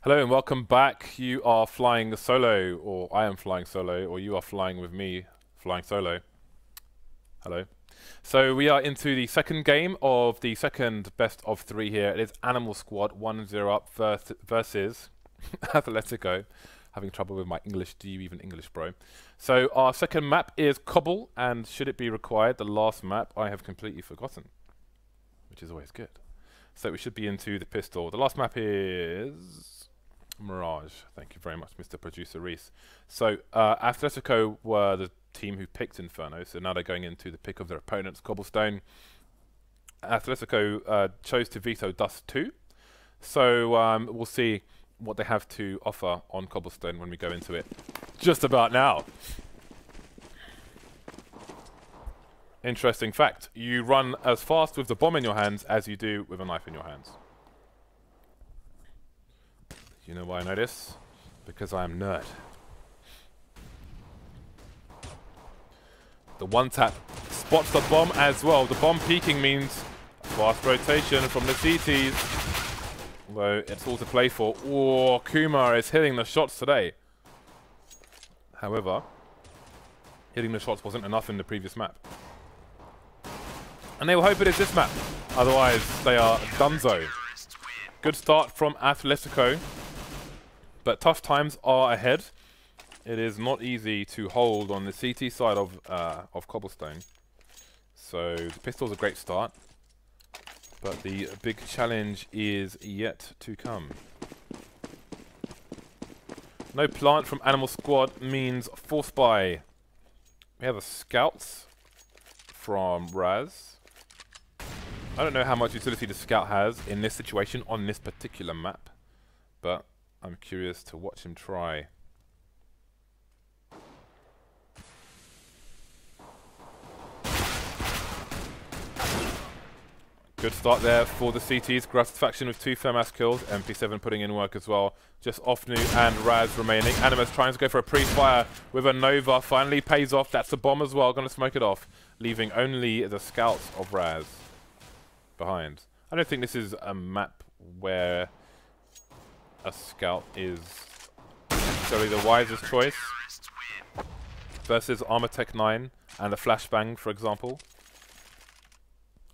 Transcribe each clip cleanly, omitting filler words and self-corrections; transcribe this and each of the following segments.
Hello and welcome back. You are flying solo, or I am flying solo, or you are flying with me, flying solo. Hello. So we are into the second game of the second best of three here. It is Animal Squad 1-0 up versus Athletico. Having trouble with my English. Do you even English, bro? So our second map is Cobble, and should it be required, the last map I have completely forgotten, which is always good. So we should be into the pistol. The last map is Mirage. Thank you very much, Mr. Producer Reese. So Athletico were the team who picked Inferno, so now they're going into the pick of their opponents, Cobblestone. Athletico chose to veto Dust 2, so we'll see what they have to offer on Cobblestone when we go into it just about now. Interesting fact, you run as fast with the bomb in your hands as you do with a knife in your hands. You know why I know this? Because I am nerd. The one tap spots the bomb as well. The bomb peeking means fast rotation from the CTs. Although it's all to play for. Oh, Kuma is hitting the shots today. However, hitting the shots wasn't enough in the previous map. And they will hope it is this map. Otherwise, they are donezo. Good start from Athletico. But tough times are ahead. It is not easy to hold on the CT side of Cobblestone. So the pistol's a great start. But the big challenge is yet to come. No plant from Animal Squad means force buy. We have a scout from Raz. I don't know how much utility the scout has in this situation on this particular map, but I'm curious to watch him try. Good start there for the CTs. Gratification with 2 FAMAS kills. MP7 putting in work as well. Just Ofnu and Raz remaining. Animus trying to go for a pre-fire with a Nova. Finally pays off. That's a bomb as well. Going to smoke it off. Leaving only the scouts of Raz behind. I don't think this is a map where a scout is necessarily the wisest choice versus Armor Tech 9 and a flashbang, for example,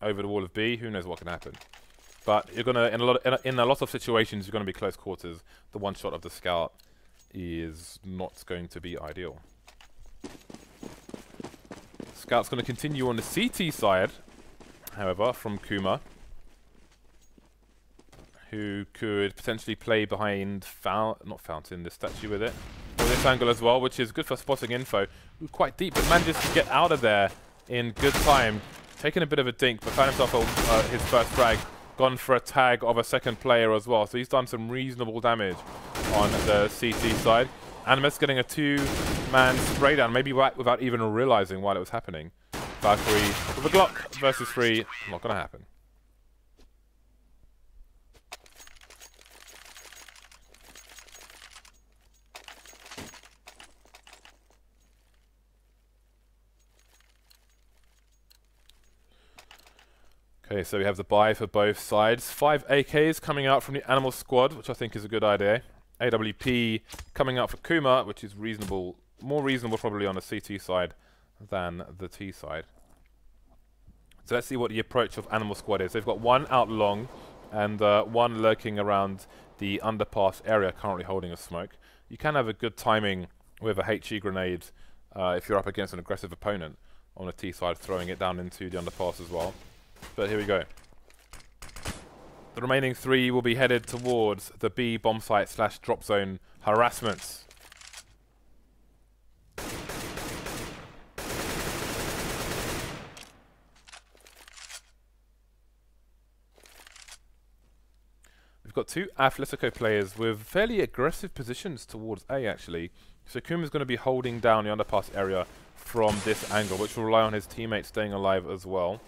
over the wall of B. Who knows what can happen? But you're gonna in a lot of situations you're gonna be close quarters. The one shot of the scout is not going to be ideal. Scout's gonna continue on the CT side, however, from Kuma, who could potentially play behind Fountain, the statue with it, or this angle as well, which is good for spotting info. Quite deep, but manages to get out of there in good time. Taking a bit of a dink, but found himself his first frag. Gone for a tag of a second player as well, so he's done some reasonable damage on the CT side. Animus getting a 2-man spray down, maybe without even realizing while it was happening. Valkyrie with a Glock versus 3, not going to happen. Okay, so we have the buy for both sides. 5 AKs coming out from the Animal Squad, which I think is a good idea. AWP coming out for Kuma, which is reasonable, more reasonable probably on the CT side than the T side. So let's see what the approach of Animal Squad is. They've got 1 out long and 1 lurking around the underpass area, currently holding a smoke. You can have a good timing with a HE grenade if you're up against an aggressive opponent on the T side, throwing it down into the underpass as well. But here we go. The remaining 3 will be headed towards the B bomb site / drop zone harassments. We've got 2 Athletico players with fairly aggressive positions towards A actually. So Kuma's going to be holding down the underpass area from this angle, which will rely on his teammates staying alive as well.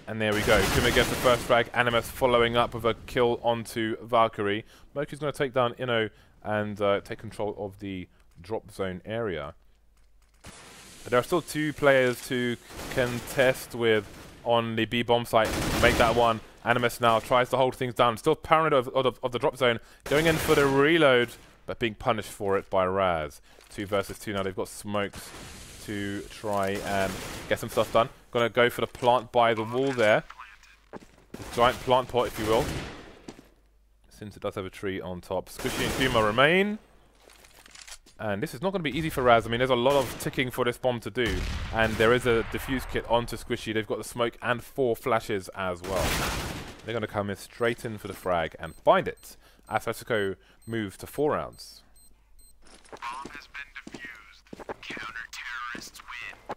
And there we go. Kuma gets the first frag. Animus following up with a kill onto Valkyrie. Moku's going to take down Inno and take control of the drop zone area. But there are still 2 players to contest with on the B bomb site. Make that one. Animus now tries to hold things down. Still paranoid of the drop zone. Going in for the reload, but being punished for it by Raz. 2 versus 2 now. They've got smokes to try and get some stuff done. Gonna go for the plant by the wall there. The giant plant pot, if you will. Since it does have a tree on top. Squishy and Kuma remain. And this is not going to be easy for Raz. I mean, there's a lot of ticking for this bomb to do. And there is a defuse kit onto Squishy. They've got the smoke and 4 flashes as well. They're going to come in straight in for the frag and find it. Athletico move to 4 rounds. Bomb has been defused. Counter-terrorists win.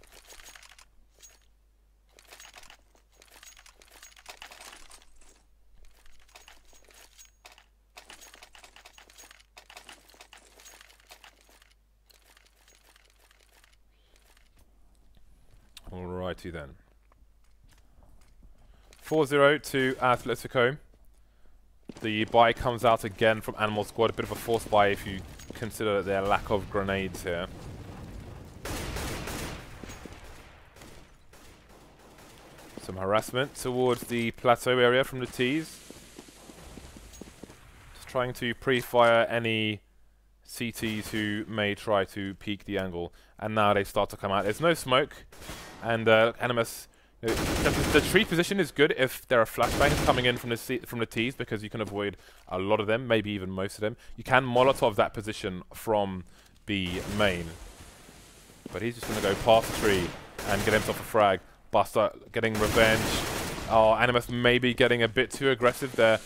Alrighty then. 4-0 to Athletico. The buy comes out again from Animal Squad. A bit of a forced buy if you consider their lack of grenades here. Some harassment towards the plateau area from the T's. Just trying to pre-fire any CTs who may try to peek the angle. And now they start to come out. There's no smoke. And Animus, the tree position is good if there are flashbangs coming in from the T's, because you can avoid a lot of them, maybe even most of them. You can Molotov that position from B main. But he's just going to go past the tree and get himself a frag. Buster getting revenge. Oh, Animus maybe getting a bit too aggressive there,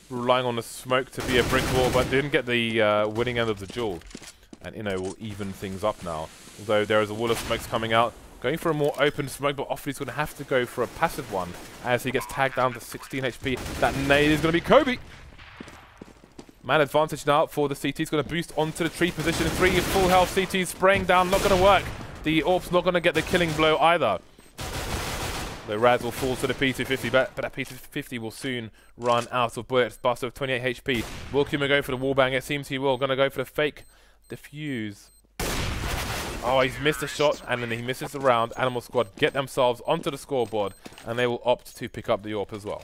relying on the smoke to be a brick wall, but didn't get the winning end of the duel. And Inno will even things up now. Although there is a wall of smokes coming out. Going for a more open smoke, but often he's going to have to go for a passive one as he gets tagged down to 16 HP. That nade is going to be Kobe. Man advantage now for the CT. He's going to boost onto the tree position. 3 full health CTs spraying down. Not going to work. The AWP's not going to get the killing blow either. So Raz will fall to the P250, but that P250 will soon run out of bullets. Buster of 28 HP. Will Kuma go for the wallbang? It seems he will. Going to go for the fake defuse. Oh, he's missed a shot, and then he misses the round. Animal Squad get themselves onto the scoreboard, and they will opt to pick up the AWP as well.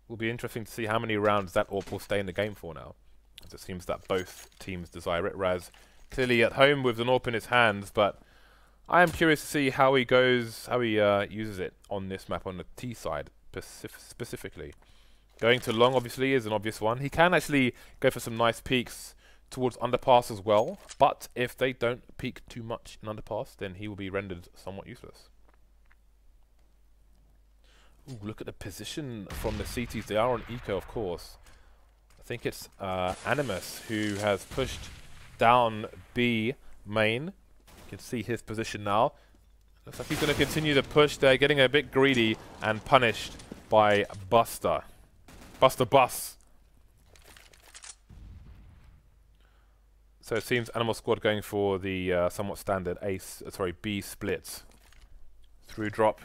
Will be interesting to see how many rounds that AWP will stay in the game for now, as it seems that both teams desire it. Raz clearly at home with an AWP in his hands, but I am curious to see how he goes, how he uses it on this map on the T side specifically. Going to long, obviously, is an obvious one. He can actually go for some nice peeks towards underpass as well, but if they don't peek too much in underpass, then he will be rendered somewhat useless. Ooh, look at the position from the CTs. They are on eco, of course. I think it's Animus who has pushed down B main. You can see his position now. Looks like he's going to continue to push. They're getting a bit greedy and punished by Buster. Buster Bus. So it seems Animal Squad going for the somewhat standard B split. Through drop,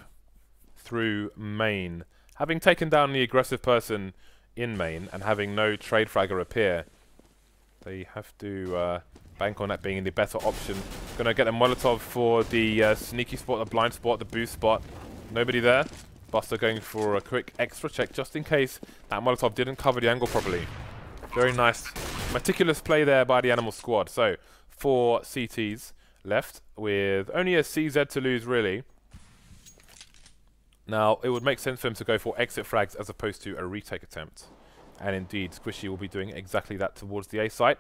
through main. Having taken down the aggressive person in main and having no trade fragger appear, they have to bank on that being the better option. Gonna get a Molotov for the sneaky spot, the blind spot, the boost spot. Nobody there. Buster going for a quick extra check just in case that Molotov didn't cover the angle properly. Very nice, meticulous play there by the Animal Squad. So, 4 CTs left with only a CZ to lose, really. Now, it would make sense for him to go for exit frags as opposed to a retake attempt. And indeed, Squishy will be doing exactly that towards the A site,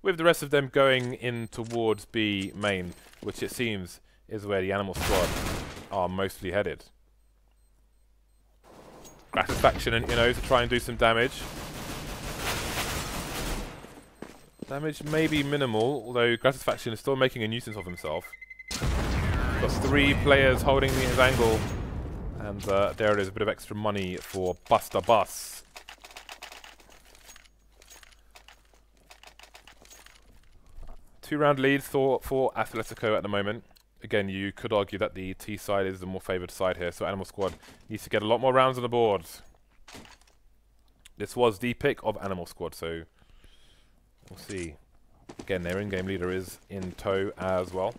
with the rest of them going in towards B main, which it seems is where the Animal Squad are mostly headed. Gratisfaction and Inno to try and do some damage. Damage may be minimal, although Gratisfaction is still making a nuisance of himself. Got 3 players holding his angle, and there it is, a bit of extra money for Buster Bus. Two-round lead for Athletico at the moment. Again, you could argue that the T side is the more favoured side here, so Animal Squad needs to get a lot more rounds on the board. This was the pick of Animal Squad, so we'll see. Again, their in-game leader is in tow as well.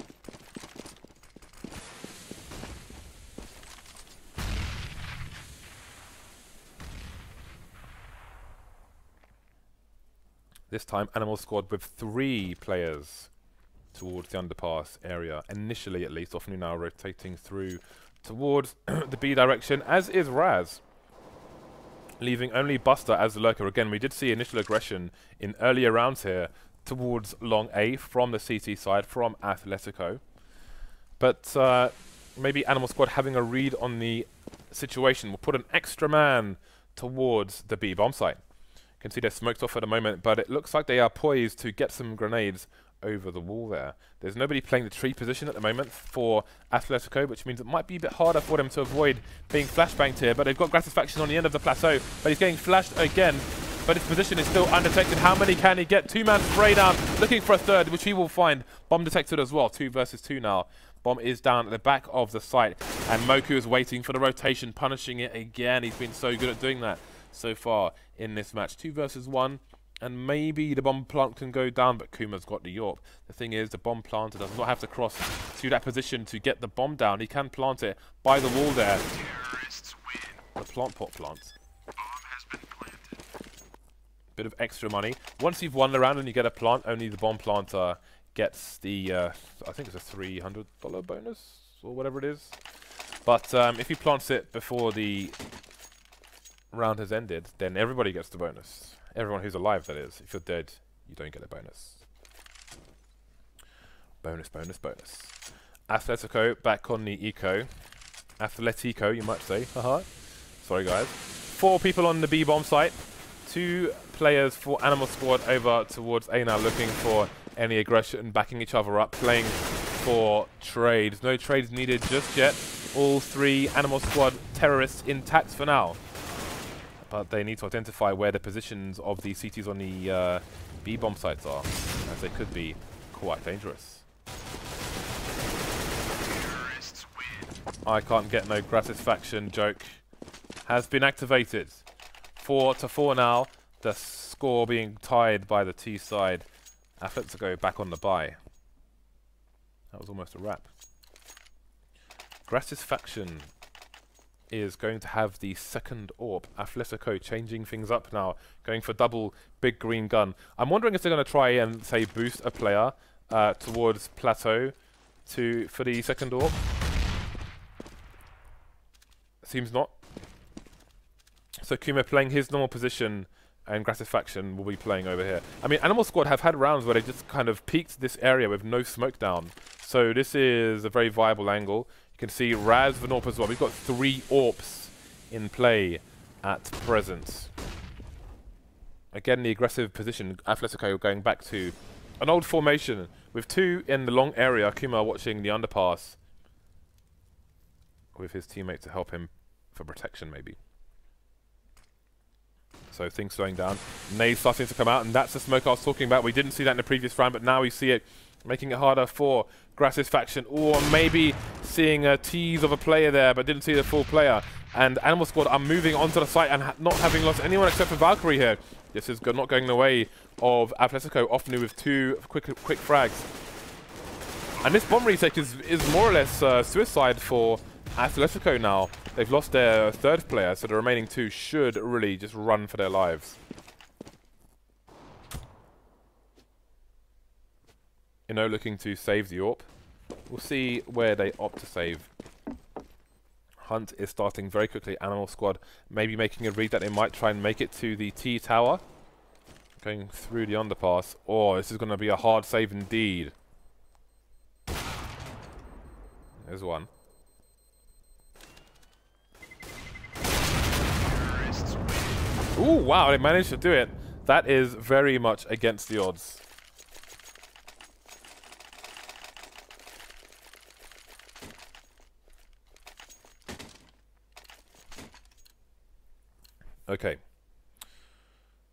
This time, Animal Squad with 3 players towards the underpass area, initially at least, often now rotating through towards the B direction, as is Raz, leaving only Buster as the lurker. Again, we did see initial aggression in earlier rounds here towards long A from the CT side, from Athletico. But maybe Animal Squad having a read on the situation will put an extra man towards the B bomb site. You can see they're smoked off at the moment, but it looks like they are poised to get some grenades over the wall there. There's nobody playing the tree position at the moment for Athletico, which means it might be a bit harder for them to avoid being flashbanged here, but they've got Gratisfaction on the end of the plateau, but he's getting flashed again, but his position is still undetected. How many can he get? 2-man spray down, looking for a third, which he will find. Bomb detected as well, 2 versus 2 now. Bomb is down at the back of the site, and Moku is waiting for the rotation, punishing it again. He's been so good at doing that so far in this match. 2 versus 1. And maybe the bomb plant can go down, but Kuma's got the AWP. The thing is, the bomb planter does not have to cross to that position to get the bomb down. He can plant it by the wall there. The plant pot plants. Bit of extra money. Once you've won the round and you get a plant, only the bomb planter gets the, I think it's a $300 bonus, or whatever it is. But if he plants it before the round has ended, then everybody gets the bonus. Everyone who's alive, that is. If you're dead, you don't get a bonus. Bonus, bonus, bonus. Athletico back on the eco. Athletico, you might say. Haha. Sorry, guys. 4 people on the B bomb site. 2 players for Animal Squad over towards A now, looking for any aggression, backing each other up, playing for trades. No trades needed just yet. All 3 Animal Squad terrorists intact for now. But they need to identify where the positions of the CTs on the B bomb sites are, as they could be quite dangerous. I can't get no Gratisfaction joke. Has been activated. 4-4 now. The score being tied by the T side. Athletico back on the bye. That was almost a wrap. Gratisfaction is going to have the second AWP. Athletico changing things up now, going for double big green gun. I'm wondering if they're going to try and, say, boost a player towards plateau for the second AWP. Seems not. So Kuma playing his normal position, and Gratisfaction will be playing over here. I mean, Animal Squad have had rounds where they just kind of peeked this area with no smoke down. So this is a very viable angle. You can see Raz for AWP as well. We've got 3 AWPs in play at present. Again, the aggressive position. Athletico going back to an old formation with 2 in the long area. Kuma watching the underpass with his teammate to help him for protection, maybe. So things slowing down. Nade starting to come out, and that's the smoke I was talking about. We didn't see that in the previous round, but now we see it, making it harder for Gratisfaction. Or maybe seeing a tease of a player there, but didn't see the full player. And Animal Squad are moving onto the site and not having lost anyone except for Valkyrie here. This is not going the way of Athletico, often with 2 quick frags. And this bomb retake is more or less suicide for Athletico now. They've lost their 3rd player, so the remaining 2 should really just run for their lives. Looking to save the AWP. We'll see where they opt to save. Hunt is starting very quickly. Animal Squad maybe making a read that they might try and make it to the T tower. Going through the underpass. Oh, this is going to be a hard save indeed. There's one. Ooh, wow, they managed to do it. That is very much against the odds. Okay.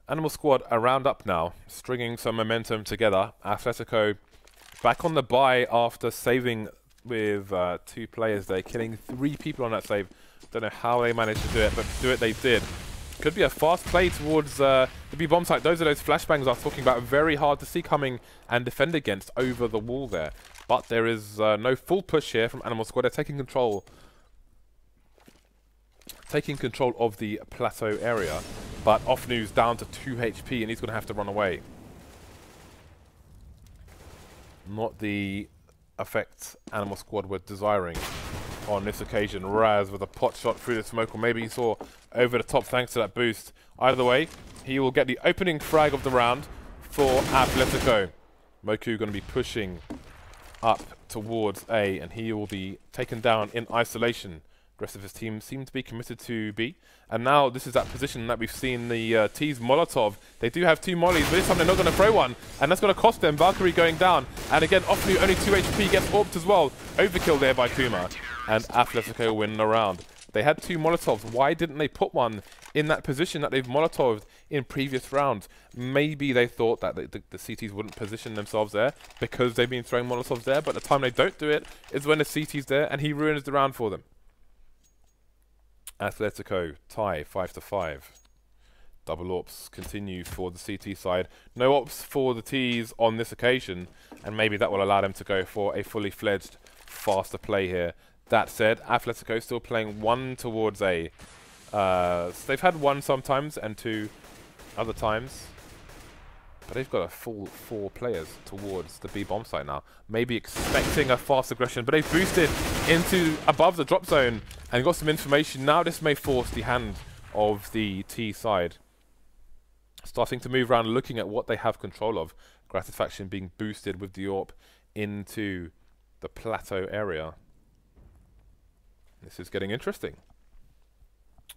Animal Squad are round up now, stringing some momentum together. Athletico back on the bye after saving with 2 players there, killing 3 people on that save. Don't know how they managed to do it, but do it they did. Could be a fast play towards the B-bomb site. Those are those flashbangs I was talking about. Very hard to see coming and defend against over the wall there. But there is no full push here from Animal Squad. They're taking control of the plateau area. But Offnu's down to 2 HP and he's going to have to run away. Not the effect Animal Squad were desiring on this occasion. Raz with a pot shot through the smoke, or maybe he saw over the top thanks to that boost. Either way, he will get the opening frag of the round for Athletico. Moku going to be pushing up towards A, and he will be taken down in isolation. The rest of his team seem to be committed to B. And now this is that position that we've seen the T's Molotov. They do have 2 mollies, but this time they're not going to throw one. And that's going to cost them. Valkyrie going down. And again, Offnu only 2 HP, gets orbed as well. Overkill there by Kuma. And Athletico win the round. They had 2 Molotovs. Why didn't they put one in that position that they've Molotoved in previous rounds? Maybe they thought that the CTs wouldn't position themselves there because they've been throwing Molotovs there. But the time they don't do it is when the CT's there, and he ruins the round for them. Athletico tie 5-5. Double ops continue for the CT side. No ops for the T's on this occasion, and maybe that will allow them to go for a fully fledged faster play here. That said, Athletico still playing 1 towards A. So they've had 1 sometimes and 2 other times, but they've got a full 4 players towards the B bomb site now. Maybe expecting a fast aggression, but they've boosted into above the drop zone and got some information. Now this may force the hand of the T side. Starting to move around, looking at what they have control of. Gratifaction being boosted with the AWP into the plateau area. This is getting interesting.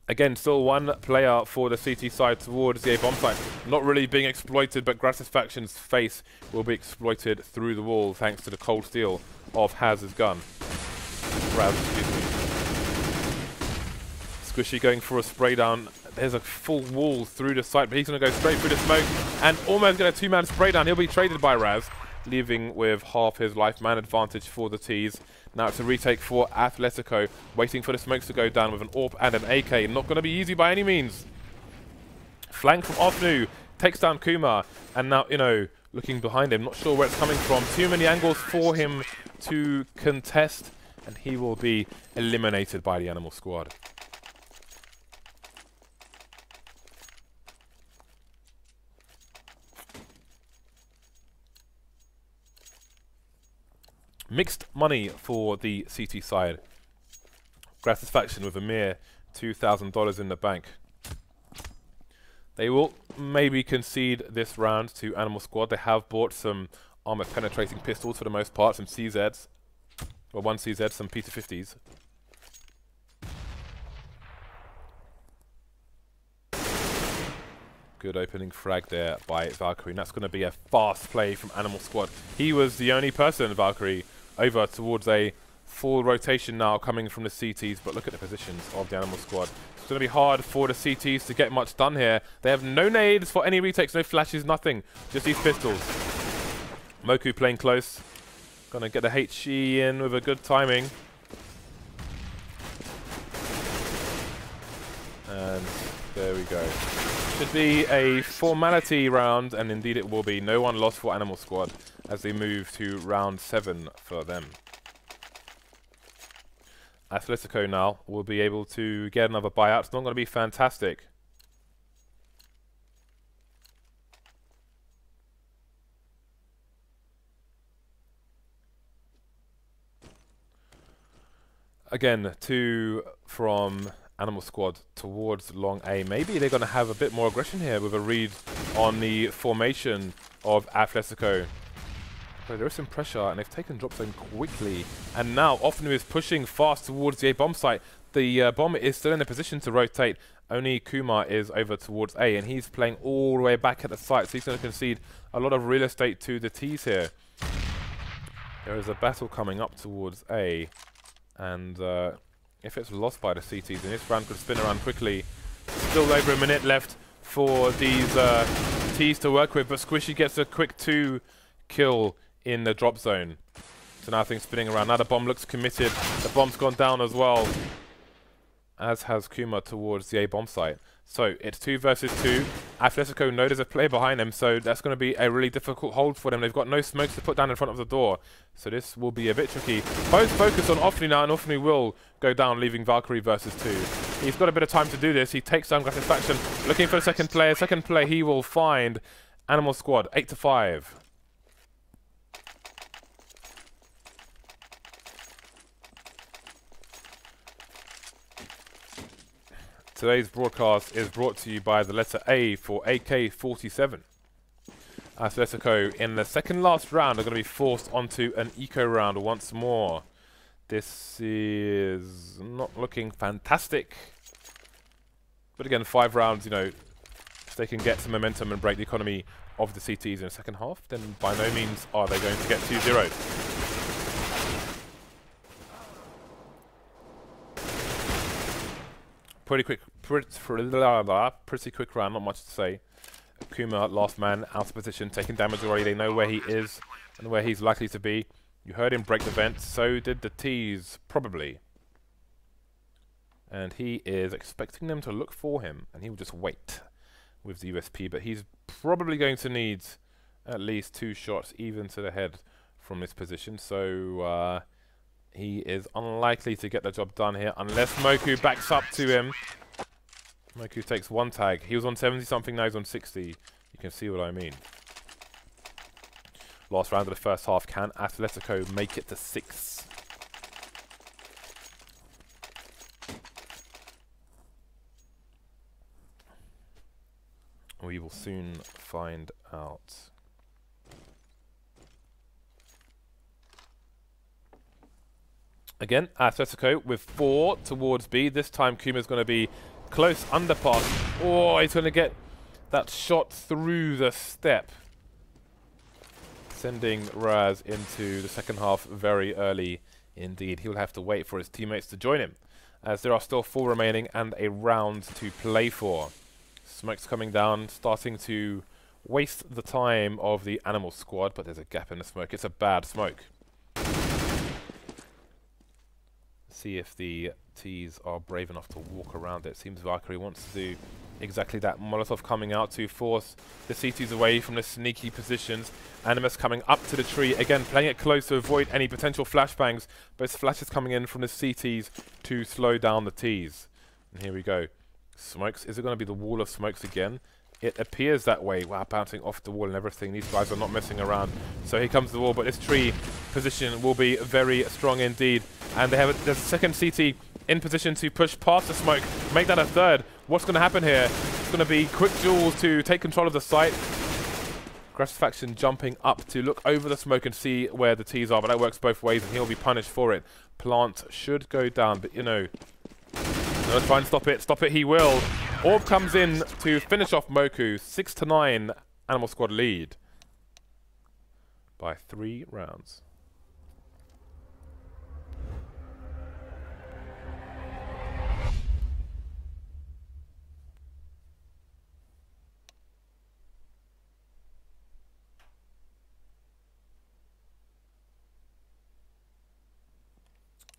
Again, still 1 player for the CT side towards the A bomb site. Not really being exploited, but Gratisfaction's face will be exploited through the wall thanks to the cold steel of Haz's gun. Raz, excuse me. Squishy going for a spray down. There's a full wall through the site, but he's going to go straight through the smoke and almost get a 2-man spray down. He'll be traded by Raz, leaving with half his life. Man advantage for the T's. Now it's a retake for Athletico, waiting for the smokes to go down with an AWP and an AK. Not going to be easy by any means. Flank from Offnu, takes down Kuma, and now, looking behind him, not sure where it's coming from. Too many angles for him to contest, and he will be eliminated by the Animal Squad. Mixed money for the CT side. Gratisfaction with a mere $2,000 in the bank. They will maybe concede this round to Animal Squad. They have bought some armor penetrating pistols for the most part, some CZs. Well, 1 CZ, some P250s. Good opening frag there by Valkyrie. And that's going to be a fast play from Animal Squad. He was the only person, Valkyrie, over towards a full rotation now coming from the CTs, but look at the positions of the Animal Squad. It's going to be hard for the CTs to get much done here. They have no nades for any retakes, no flashes, nothing. Just these pistols. Moku playing close. Going to get the HE in with a good timing. And there we go. Should be a formality round, and indeed it will be. No one lost for Animal Squad as they move to round 7 for them. Athletico now will be able to get another buyout. It's not going to be fantastic. Again, 2 from Animal Squad towards long A. Maybe they're going to have a bit more aggression here with a read on the formation of Athletico. But there is some pressure, and they've taken drop zone quickly. And now Offnu is pushing fast towards the A bomb site. The bomb is still in a position to rotate. Only Kuma is over towards A, and he's playing all the way back at the site. So he's going to concede a lot of real estate to the T's here. There is a battle coming up towards A. And if it's lost by the CTs, then this round could spin around quickly. Still over a minute left for these T's to work with, but Squishy gets a quick 2 kill in the drop zone. So now things spinning around. Now the bomb looks committed. The bomb's gone down as well, as has Kuma towards the A bomb site. So it's 2 versus 2. Athletico know there's a player behind them, so that's going to be a really difficult hold for them. They've got no smokes to put down in front of the door, so this will be a bit tricky. Both focus on Offnu now, and Offnu will go down, leaving Valkyrie versus 2. He's got a bit of time to do this. He takes down Gratisfaction, looking for the second player. Second player he will find. Animal Squad 8-5. Today's broadcast is brought to you by the letter A for AK-47. Athletico in the second last round are going to be forced onto an eco round once more. This is not looking fantastic. But again, 5 rounds, you know, if they can get some momentum and break the economy of the CTs in the second half, then by no means are they going to get 2-0. Pretty quick round, not much to say. Kuma, last man, out of position, taking damage already. They know where he is and where he's likely to be. You heard him break the vent, so did the T's, probably. And he is expecting them to look for him, and he will just wait with the USP, but he's probably going to need at least 2 shots even to the head from this position, so he is unlikely to get the job done here unless Moku backs up to him. Moku takes 1 tag. He was on 70 something, now he's on 60. You can see what I mean. Last round of the first half. Can Athletico make it to 6? We will soon find out. Again, Athletico with 4 towards B. This time Kuma's going to be close underpass. Oh, he's going to get that shot through the step, sending Raz into the second half very early indeed. He'll have to wait for his teammates to join him, as there are still 4 remaining and a round to play for. Smoke's coming down, starting to waste the time of the Animal squad, but there's a gap in the smoke. It's a bad smoke. See if the T's are brave enough to walk around it. Seems Valkyrie wants to do exactly that. Molotov coming out to force the CTs away from the sneaky positions. Animus coming up to the tree. Again, playing it close to avoid any potential flashbangs, but it's flashes coming in from the CTs to slow down the T's. And here we go. Smokes. Is it going to be the wall of smokes again? It appears that way. Wow, bouncing off the wall and everything. These guys are not messing around. So here comes the wall, but this tree position will be very strong indeed. And they have there's a second CT in position to push past the smoke, make that a third. What's going to happen here? It's going to be quick duels to take control of the site. Aggressive faction jumping up to look over the smoke and see where the T's are, but that works both ways and he'll be punished for it. Plant should go down, but you know, let's try and stop it. Stop it, he will. Orb comes in to finish off Moku. 6-9 Animal Squad lead by 3 rounds.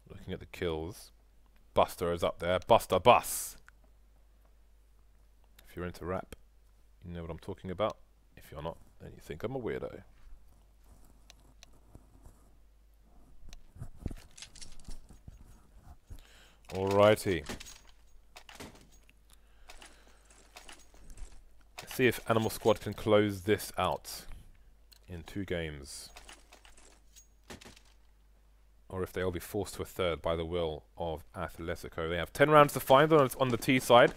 Looking at the kills. Buster is up there. Buster Bus. If you're into rap, you know what I'm talking about. If you're not, then you think I'm a weirdo. Alrighty. Let's see if Animal Squad can close this out in 2 games. Or if they'll be forced to a third by the will of Athletico. They have 10 rounds to find on the T side.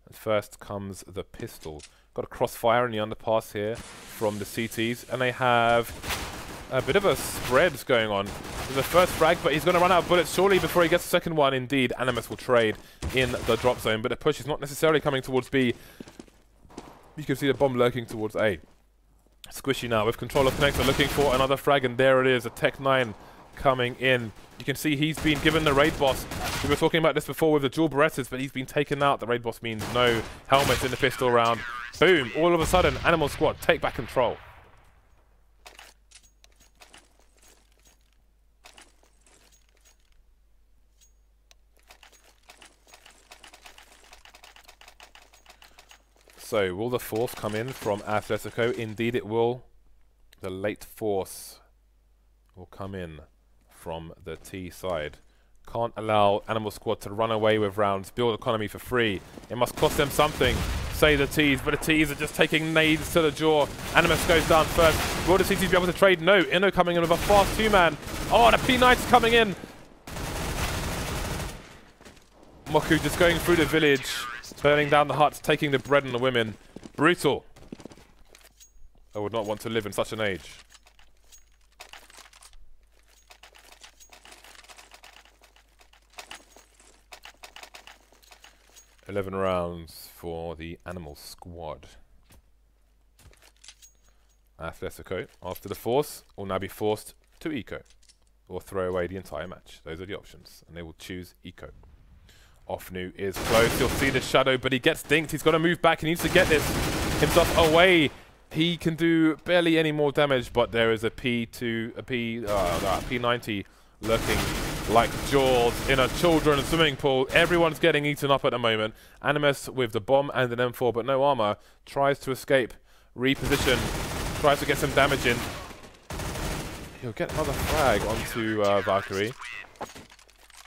And first comes the pistol. Got a crossfire in the underpass here from the CTs. And they have a bit of a spread going on. There's a first frag, but he's going to run out of bullets surely before he gets the second one. Indeed, Animus will trade in the drop zone. But the push is not necessarily coming towards B. You can see the bomb lurking towards A. Squishy now with control of connector looking for another frag. And there it is, a Tech 9 coming in. You can see he's been given the raid boss. We were talking about this before with the dual Berettas, but he's been taken out. The raid boss means no helmet in the pistol round. Boom! All of a sudden, Animal Squad take back control. So, will the force come in from Athletico? Indeed it will. The late force will come in from the T side. Can't allow Animal Squad to run away with rounds, build economy for free. It must cost them something, say the T's, but the T's are just taking nades to the jaw. Animus goes down first. Will the CTs be able to trade? No. Inno coming in with a fast 2-man. Oh, the P9's coming in. Moku just going through the village. Burning down the huts, taking the bread and the women. Brutal. I would not want to live in such an age. "11 rounds for the Animal Squad. Athletico, after the force, will now be forced to eco, or throw away the entire match. Those are the options, and they will choose eco. Offnu is close. You'll see the shadow, but he gets dinked. He's got to move back. He needs to get this himself away. He can do barely any more damage, but there is a P90 lurking like jaws in a children's swimming pool. Everyone's getting eaten up at the moment. Animus with the bomb and an M4, but no armor, tries to escape, reposition, tries to get some damage in. He'll get another frag onto Valkyrie,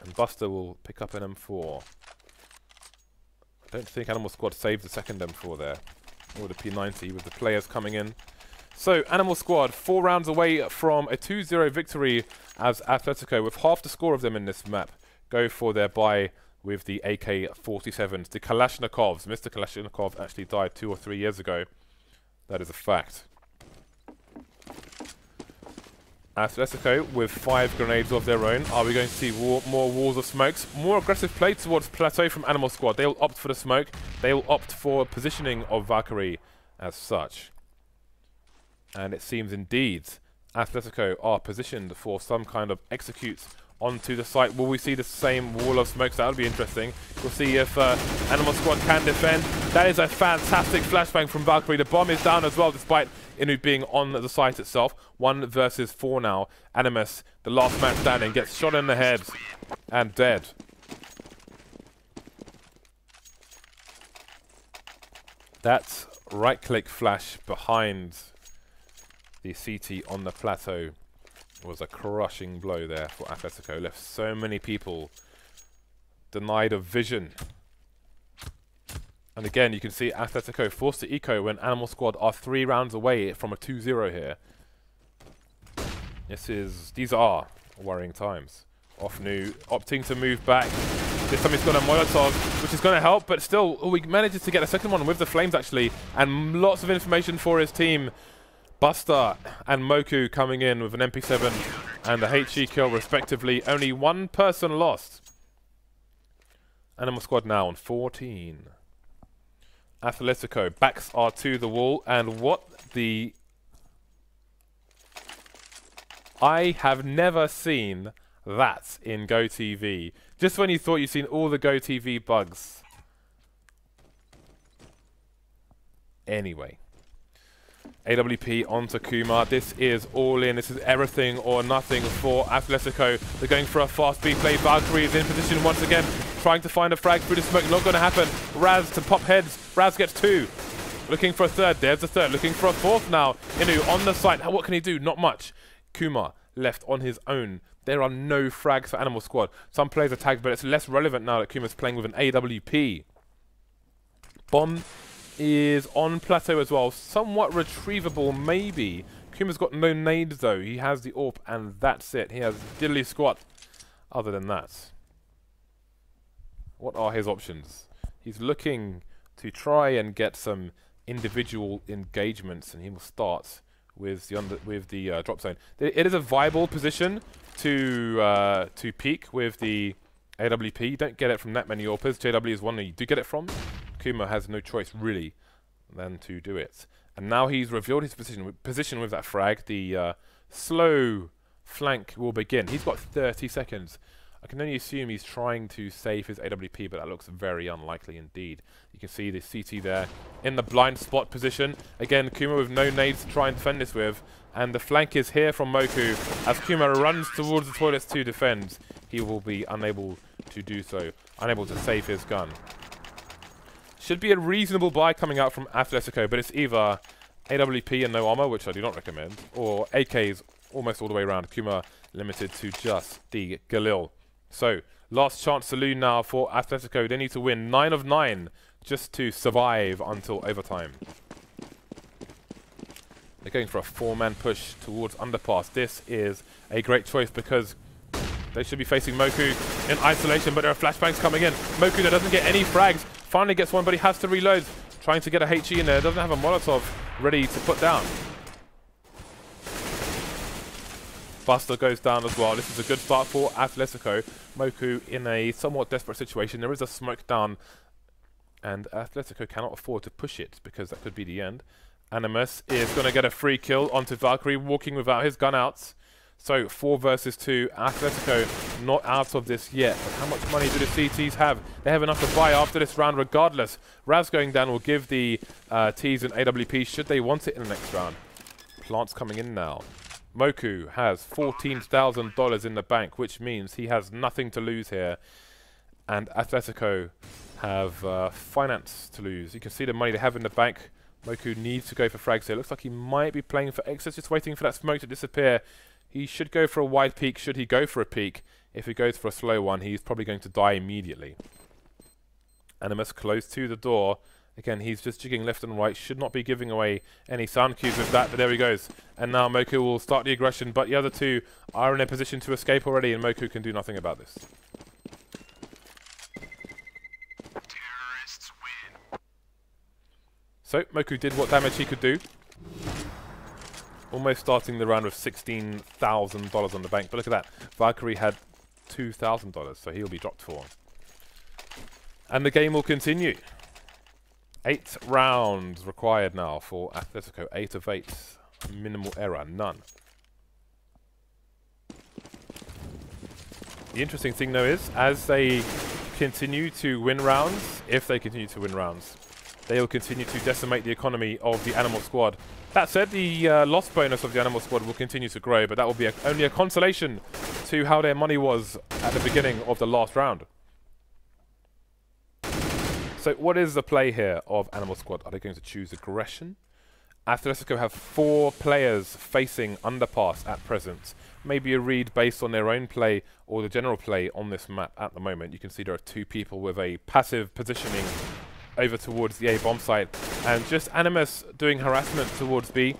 and Buster will pick up an M4. I don't think Animal Squad saved the second M4 there, or the P90 with the players coming in. So, Animal Squad, 4 rounds away from a 2-0 victory as Athletico, with half the score of them in this map, go for their bye with the AK-47s. The Kalashnikovs. Mr. Kalashnikov actually died 2 or 3 years ago. That is a fact. Athletico with 5 grenades of their own. Are we going to see more walls of smokes? More aggressive play towards Plateau from Animal Squad. They will opt for the smoke. They will opt for positioning of Valkyrie as such. And it seems indeed Athletico are positioned for some kind of execute onto the site. Will we see the same wall of smokes? That would be interesting. We'll see if Animal Squad can defend. That is a fantastic flashbang from Valkyrie. The bomb is down as well, despite Inu being on the site itself. 1 versus 4 now. Animus, the last man standing, gets shot in the head and dead. That right-click flash behind the CT on the plateau was a crushing blow there for Athletico. Left so many people denied of vision. And again, you can see Athletico forced to eco when Animal Squad are 3 rounds away from a 2-0 here. These are worrying times. Offnu opting to move back. This time he's got a Molotov, which is going to help, but still, he manages to get a second one with the flames actually, and lots of information for his team. Buster and Moku coming in with an MP7 and a HE kill respectively. Only 1 person lost. Animal Squad now on 14. Athletico, backs are to the wall, and what the... I have never seen that in GoTV. Just when you thought you'd seen all the GoTV bugs. Anyway. AWP onto Kuma. This is all in. This is everything or nothing for Athletico. They're going for a fast B play. Valkyrie is in position once again, trying to find a frag through the smoke. Not going to happen. Raz to pop heads. Raz gets 2. Looking for a third. There's a third. Looking for a fourth now. Inu on the site. What can he do? Not much. Kuma left on his own. There are no frags for Animal Squad. Some players are tagged, but it's less relevant now that Kuma's playing with an AWP. Bomb is on plateau as well. Somewhat retrievable, maybe. Kuma's got no nades, though. He has the AWP, and that's it. He has diddly squat. Other than that, what are his options? He's looking to try and get some individual engagements, and he will start with the drop zone. It is a viable position to peak with the AWP. You don't get it from that many AWPers. JW is one that you do get it from. Kuma has no choice really than to do it. And now he's revealed his position with that frag. The slow flank will begin. He's got 30 seconds. I can only assume he's trying to save his AWP, but that looks very unlikely indeed. You can see the CT there in the blind spot position. Again, Kuma with no nades to try and defend this with. And the flank is here from Moku. As Kuma runs towards the toilets to defend, he will be unable to do so. Unable to save his gun. Should be a reasonable buy coming out from Athletico, but it's either AWP and no armor, which I do not recommend, or AKs almost all the way around. Kuma limited to just the Galil. So, last chance saloon now for Athletico. They need to win 9 of 9 just to survive until overtime. They're going for a 4-man push towards underpass. This is a great choice because they should be facing Moku in isolation, but there are flashbangs coming in. Moku that doesn't get any frags Finally gets one, but he has to reload. Trying to get a HE in there. Doesn't have a Molotov ready to put down. Buster goes down as well. This is a good start for Athletico. Moku in a somewhat desperate situation. There is a smoke down, and Athletico cannot afford to push it because that could be the end. Animus is going to get a free kill onto Valkyrie, walking without his gun outs. So 4 versus 2. Athletico not out of this yet. But how much money do the CTs have? They have enough to buy after this round regardless. Raz going down will give the Ts an AWP should they want it in the next round. Plants coming in now. Moku has $14,000 in the bank, which means he has nothing to lose here. And Athletico have finance to lose. You can see the money they have in the bank. Moku needs to go for frags here. Looks like he might be playing for exits, just waiting for that smoke to disappear. He should go for a wide peek, should he go for a peek. If he goes for a slow one, he's probably going to die immediately. Animus close to the door. Again, he's just jigging left and right. Should not be giving away any sound cues with that, but there he goes. And now Moku will start the aggression, but the other two are in a position to escape already, and Moku can do nothing about this. Terrorists win. So, Moku did what damage he could do. Almost starting the round with $16,000 on the bank, but look at that. Valkyrie had $2,000, so he'll be dropped for. And the game will continue. 8 rounds required now for Athletico. 8 of 8. Minimal error. None. The interesting thing, though, is as they continue to win rounds, if they continue to win rounds, they will continue to decimate the economy of the Animal Squad. That said, the loss bonus of the Animal Squad will continue to grow, but that will be only a consolation to how their money was at the beginning of the last round. So what is the play here of Animal Squad? Are they going to choose aggression? Athletico have 4 players facing underpass at present. Maybe a read based on their own play or the general play on this map at the moment. You can see there are 2 people with a passive positioning over towards the A bomb site. And just Animus doing harassment towards B.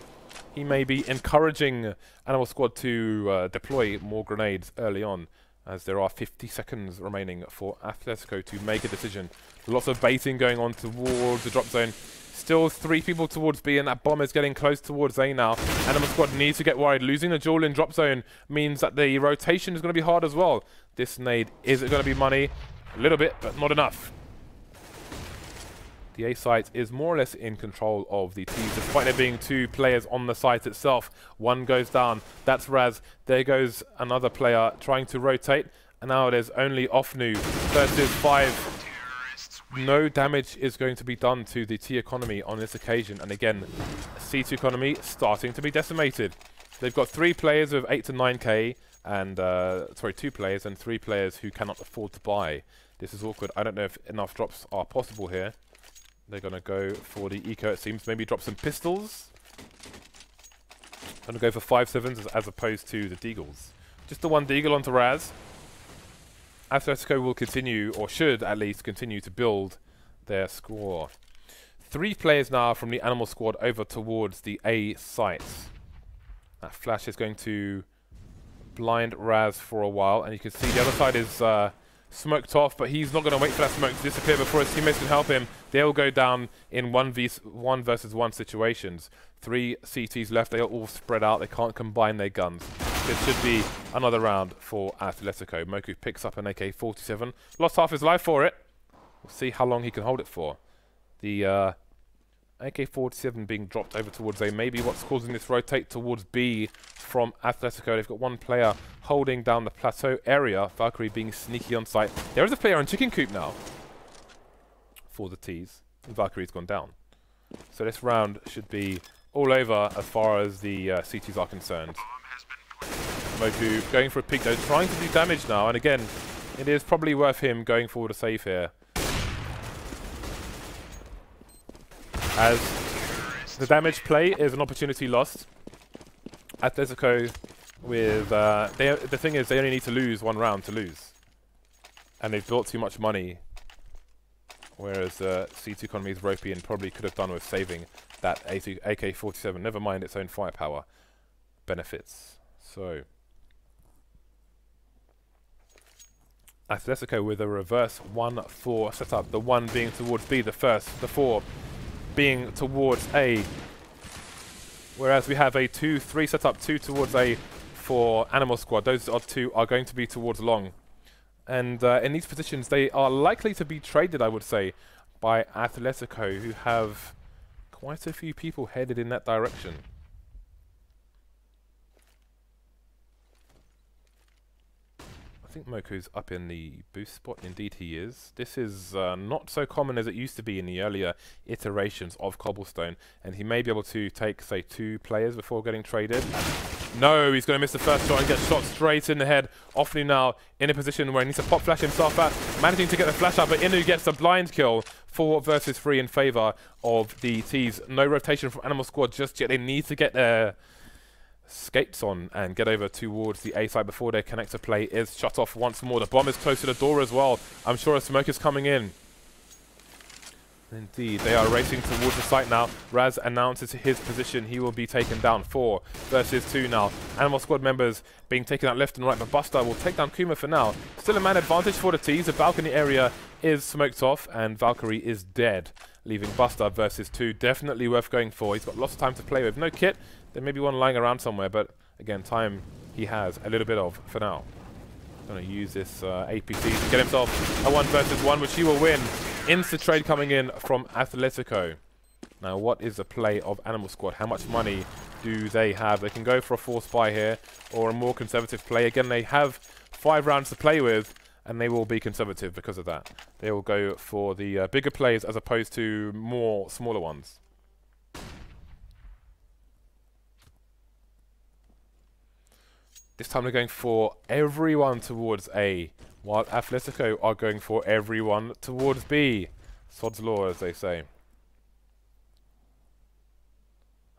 He may be encouraging Animal Squad to deploy more grenades early on, as there are 50 seconds remaining for Athletico to make a decision. Lots of baiting going on towards the drop zone. Still 3 people towards B, and that bomb is getting close towards A now. Animal Squad needs to get worried. Losing the duel in drop zone means that the rotation is going to be hard as well. This nade, is it going to be money? A little bit, but not enough. The A site is more or less in control of the T's, despite there being 2 players on the site itself. One goes down. That's Raz. There goes another player trying to rotate. And now there's only Ofnu versus 5. No damage is going to be done to the T economy on this occasion. And again, C2 economy starting to be decimated. They've got 3 players with 8 to 9k, and 2 players and 3 players who cannot afford to buy. This is awkward. I don't know if enough drops are possible here. They're going to go for the eco, it seems. Maybe drop some pistols. Going to go for 5.7s as opposed to the deagles. Just the 1 deagle onto Raz. Athletico will continue, or should at least continue, to build their score. 3 players now from the Animal Squad over towards the A site. That flash is going to blind Raz for a while, and you can see the other side is smoked off, but he's not going to wait for that smoke to disappear before his teammates can help him. They'll go down in 1 versus 1 situations. 3 CTs left. They are all spread out. They can't combine their guns. This should be another round for Athletico. Moku picks up an AK-47. Lost half his life for it. We'll see how long he can hold it for. The AK-47 being dropped over towards A. Maybe what's causing this rotate towards B from Athletico. They've got 1 player holding down the plateau area. Valkyrie being sneaky on site. There is a player on chicken coop now for the T's. Valkyrie's gone down. So this round should be all over as far as the CTs are concerned. Moku going for a peek though, trying to do damage now, and again, it is probably worth him going for the save here, as the damage play is an opportunity lost. Athletico with the thing is they only need to lose 1 round to lose, and they've built too much money, whereas C2 economy is ropey and probably could have done with saving that AK-47. Never mind its own firepower benefits. So Athletico with a reverse 1-4 setup. The 1 being towards B, the first, the 4 being towards A. Whereas we have a 2-3 setup, 2 towards A for Animal Squad. Those 2 are going to be towards long. And in these positions, they are likely to be traded, I would say, by Athletico, who have quite a few people headed in that direction. I think Moku's up in the boost spot. Indeed he is. This is not so common as it used to be in the earlier iterations of Cobblestone, and he may be able to take, say, 2 players before getting traded. No, he's going to miss the first shot and get shot straight in the head. Offly now in a position where he needs to pop flash himself out, managing to get the flash out, but Inu gets a blind kill. 4 versus 3 in favour of the T's. No rotation from Animal Squad just yet. They need to get their skates on and get over towards the A side before their connector play is shut off once more. The bomb is close to the door as well. I'm sure a smoke is coming in. Indeed, they are racing towards the site now. Raz announces his position. He will be taken down. 4 versus 2 now. Animal Squad members being taken out left and right, but Buster will take down Kuma for now. Still a man advantage for the T's. The balcony area is smoked off and Valkyrie is dead, leaving Buster versus 2. Definitely worth going for. He's got lots of time to play with. No kit. There may be one lying around somewhere, but again, time he has a little bit of for now. Going to use this APC to get himself a 1 versus 1, which he will win. Insta trade coming in from Athletico. Now, what is the play of Animal Squad? How much money do they have? They can go for a force buy here or a more conservative play. Again, they have 5 rounds to play with, and they will be conservative because of that. They will go for the bigger plays as opposed to more smaller ones. This time they're going for everyone towards A, while Athletico are going for everyone towards B. Sod's law, as they say.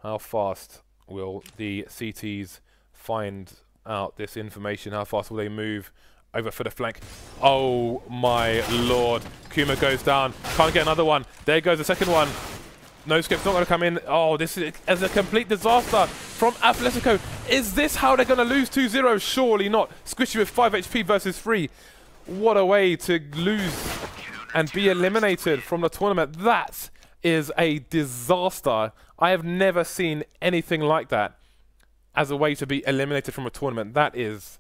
How fast will the CTs find out this information? How fast will they move over for the flank? Oh my lord. Kuma goes down. Can't get another one. There goes the second one. No skip's not going to come in. Oh, this is a complete disaster from Athletico. Is this how they're going to lose 2-0? Surely not. Squishy with 5 HP versus 3. What a way to lose and be eliminated from the tournament. That is a disaster. I have never seen anything like that as a way to be eliminated from a tournament. That is...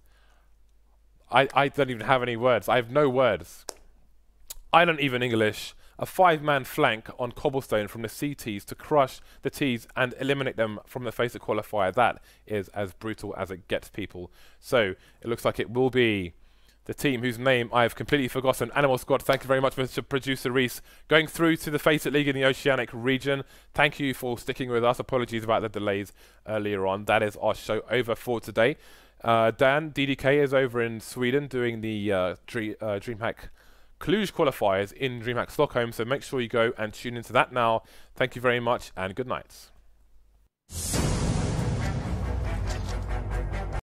I don't even have any words. I have no words. I don't even English. A 5-man flank on Cobblestone from the CTs to crush the T's and eliminate them from the FACEIT qualifier. That is as brutal as it gets, people. So it looks like it will be the team whose name I have completely forgotten. Animal Squad, thank you very much, Mr. Producer Reese. Going through to the FACEIT League in the Oceanic region. Thank you for sticking with us. Apologies about the delays earlier on. That is our show over for today. Dan, DDK, is over in Sweden doing the DreamHack Cluj qualifiers in DreamHack Stockholm, so make sure you go and tune into that now. Thank you very much and good night.